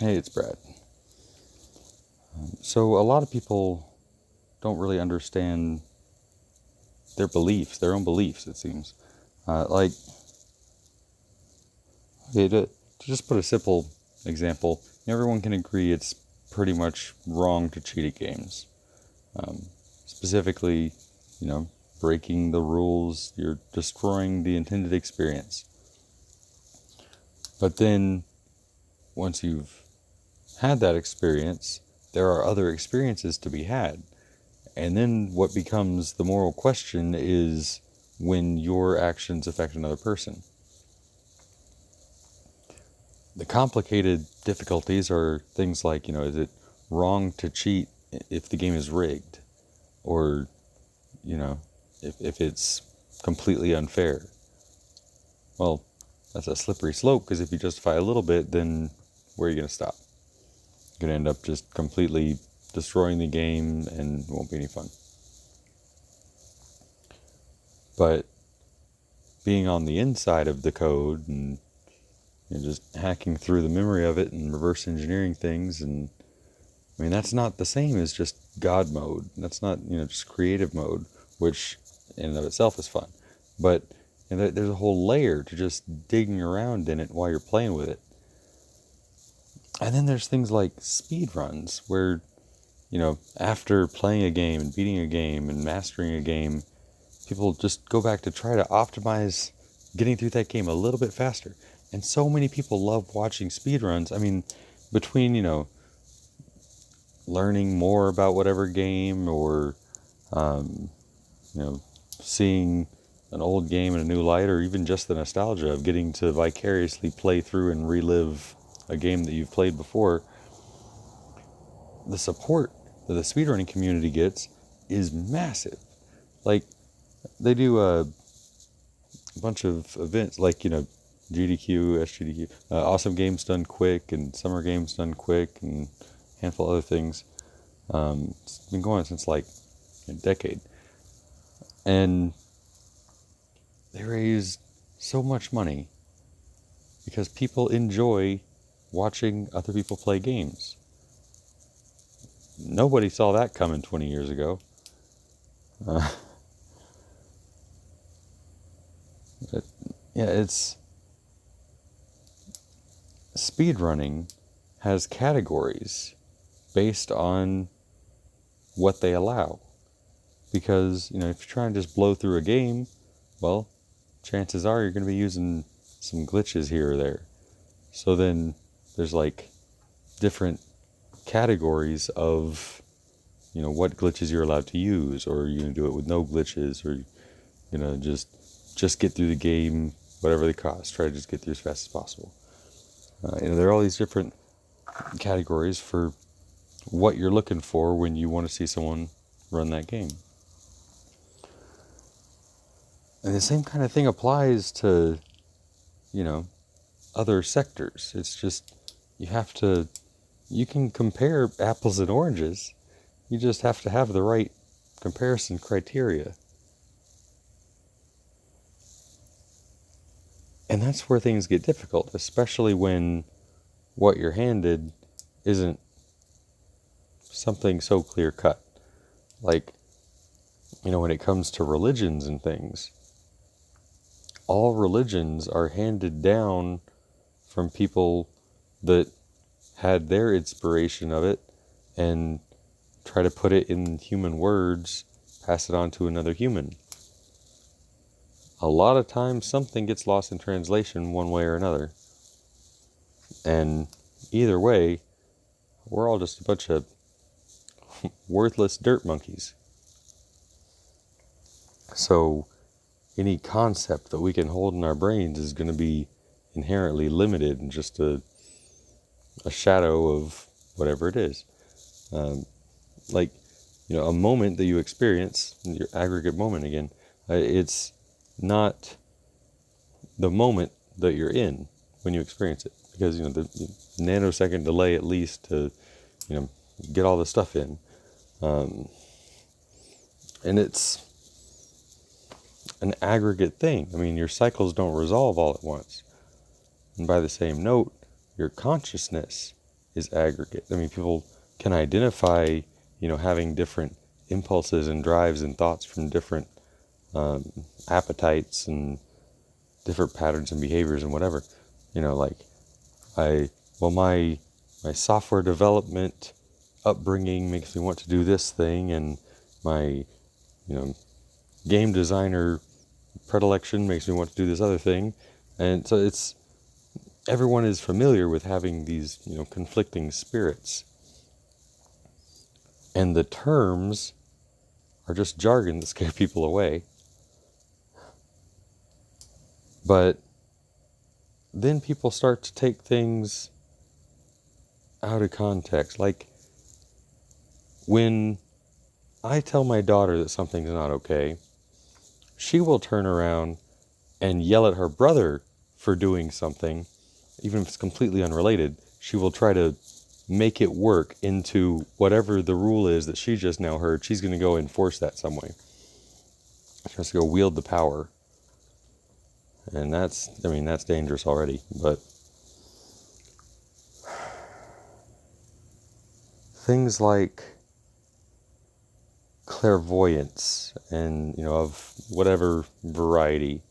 Hey, it's Brad. So a lot of people don't really understand their beliefs, their own beliefs, it seems. Like, okay, to just put a simple example, everyone can agree it's pretty much wrong to cheat at games. Um, Specifically, you know, breaking the rules, you're destroying the intended experience. But then, once you've had that experience, there are other experiences to be had. And then what becomes the moral question is when your actions affect another person. The complicated difficulties are things like, is it wrong to cheat if the game is rigged? Or, you know, if it's completely unfair? Well, that's a slippery slope, because if you justify a little bit, then where are you going to stop? You're going to end up just completely destroying the game and it won't be any fun. But being on the inside of the code and just hacking through the memory of it and reverse engineering things, and I mean, that's not the same as just God mode. That's not, just creative mode, which in and of itself is fun. But there's a whole layer to just digging around in it while you're playing with it. And then there's things like speedruns, where, after playing a game and beating a game and mastering a game, people just go back to try to optimize getting through that game a little bit faster. And so many people love watching speedruns. I mean, between, learning more about whatever game, or, um, seeing an old game in a new light, or even just the nostalgia of getting to vicariously play through and relive a game that you've played before, the support that the speedrunning community gets is massive. Like, they do a bunch of events, like, GDQ, SGDQ, Awesome Games Done Quick, and Summer Games Done Quick, and a handful of other things. It's been going on since like a decade. And they raise so much money because people enjoy watching other people play games. Nobody saw that coming 20 years ago. Uh, it's speedrunning has categories based on what they allow. Because, if you're trying to just blow through a game, well, chances are you're going to be using some glitches here or there. So then there's like different categories of, what glitches you're allowed to use, or you're going to do it with no glitches, or, just get through the game, whatever the cost. Try to just get through as fast as possible. There are all these different categories for what you're looking for when you want to see someone run that game. And the same kind of thing applies to, other sectors. It's just, you can compare apples and oranges. You just have to have the right comparison criteria. And that's where things get difficult, especially when what you're handed isn't something so clear cut. Like, when it comes to religions and things, all religions are handed down from people that had their inspiration of it and try to put it in human words, pass it on to another human. A lot of times something gets lost in translation one way or another. And either way, we're all just a bunch of worthless dirt monkeys. So any concept that we can hold in our brains is going to be inherently limited and just a shadow of whatever it is. Like, a moment that you experience, your aggregate moment again, it's not the moment that you're in when you experience it, because the nanosecond delay at least to get all the stuff in, and it's an aggregate thing. I mean, your cycles don't resolve all at once. And by the same note, your consciousness is aggregate. I mean, people can identify, having different impulses and drives and thoughts from different appetites and different patterns and behaviors and whatever. Like my software development upbringing makes me want to do this thing, and my game designer predilection makes me want to do this other thing. And so everyone is familiar with having these conflicting spirits, and the terms are just jargon that scare people away. But then people start to take things out of context. Like when I tell my daughter that something's not okay, she will turn around and yell at her brother for doing something, even if it's completely unrelated. She will try to make it work into whatever the rule is that she just now heard. She's going to go enforce that some way. She has to go wield the power. And that's dangerous already. But things like clairvoyance and, of whatever variety,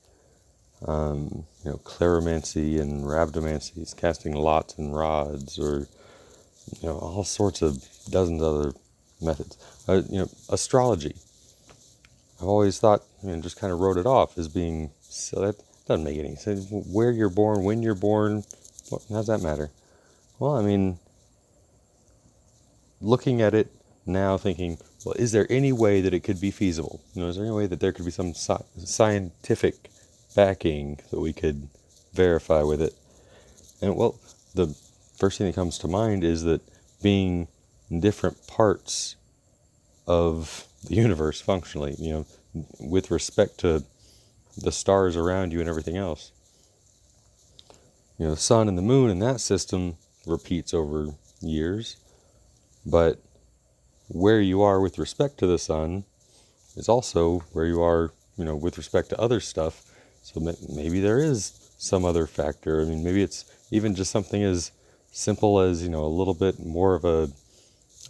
clairomancy and rhabdomancy, casting lots and rods, or, all sorts of dozens of other methods. Astrology. I've always thought, just kind of wrote it off as being, so that doesn't make any sense. Where you're born, when you're born, how does that matter? Well, looking at it now, thinking, well, is there any way that it could be feasible? Is there any way that there could be some scientific backing that we could verify with it? And well, the first thing that comes to mind is that being in different parts of the universe functionally, with respect to the stars around you and everything else. The sun and the moon and that system repeats over years, but where you are with respect to the sun is also where you are, with respect to other stuff. So maybe there is some other factor. Maybe it's even just something as simple as, a little bit more of a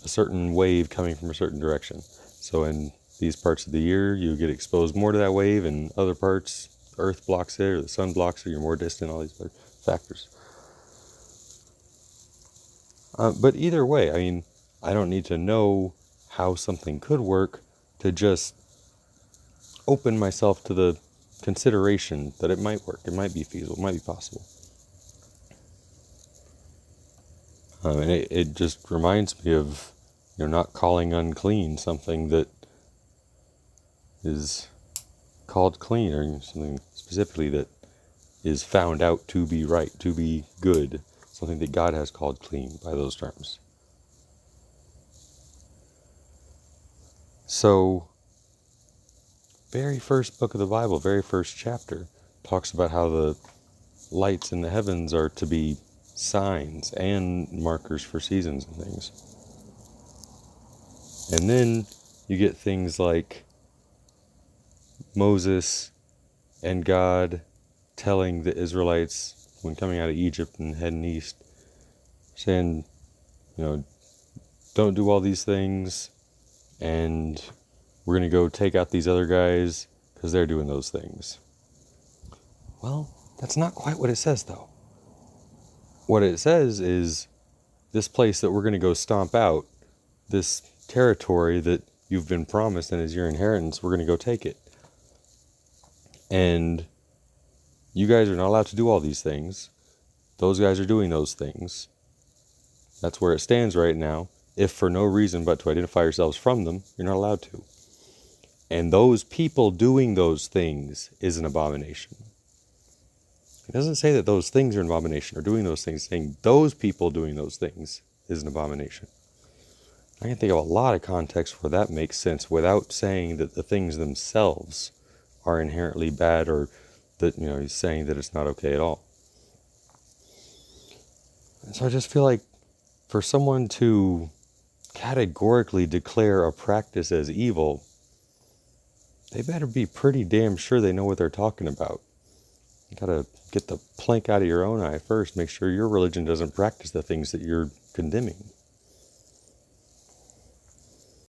certain wave coming from a certain direction. So in these parts of the year, you get exposed more to that wave, and other parts, Earth blocks it, or the sun blocks it, you're more distant, all these other factors. But either way, I don't need to know how something could work to just open myself to the consideration that it might work, it might be feasible, it might be possible. And it just reminds me of, not calling unclean something that is called clean, or something specifically that is found out to be right, to be good, something that God has called clean by those terms. So, very first book of the Bible, very first chapter, talks about how the lights in the heavens are to be signs and markers for seasons and things. And then you get things like Moses and God telling the Israelites when coming out of Egypt and heading east, saying, don't do all these things, and we're going to go take out these other guys because they're doing those things. Well, that's not quite what it says, though. What it says is, this place that we're going to go stomp out, this territory that you've been promised and is your inheritance, we're going to go take it. And you guys are not allowed to do all these things. Those guys are doing those things. That's where it stands right now. If for no reason but to identify yourselves from them, you're not allowed to. And those people doing those things is an abomination. It doesn't say that those things are an abomination or doing those things, saying those people doing those things is an abomination. I can think of a lot of contexts where that makes sense without saying that the things themselves are inherently bad, or that, he's saying that it's not okay at all. And so I just feel like for someone to categorically declare a practice as evil, they better be pretty damn sure they know what they're talking about. You gotta get the plank out of your own eye first. Make sure your religion doesn't practice the things that you're condemning.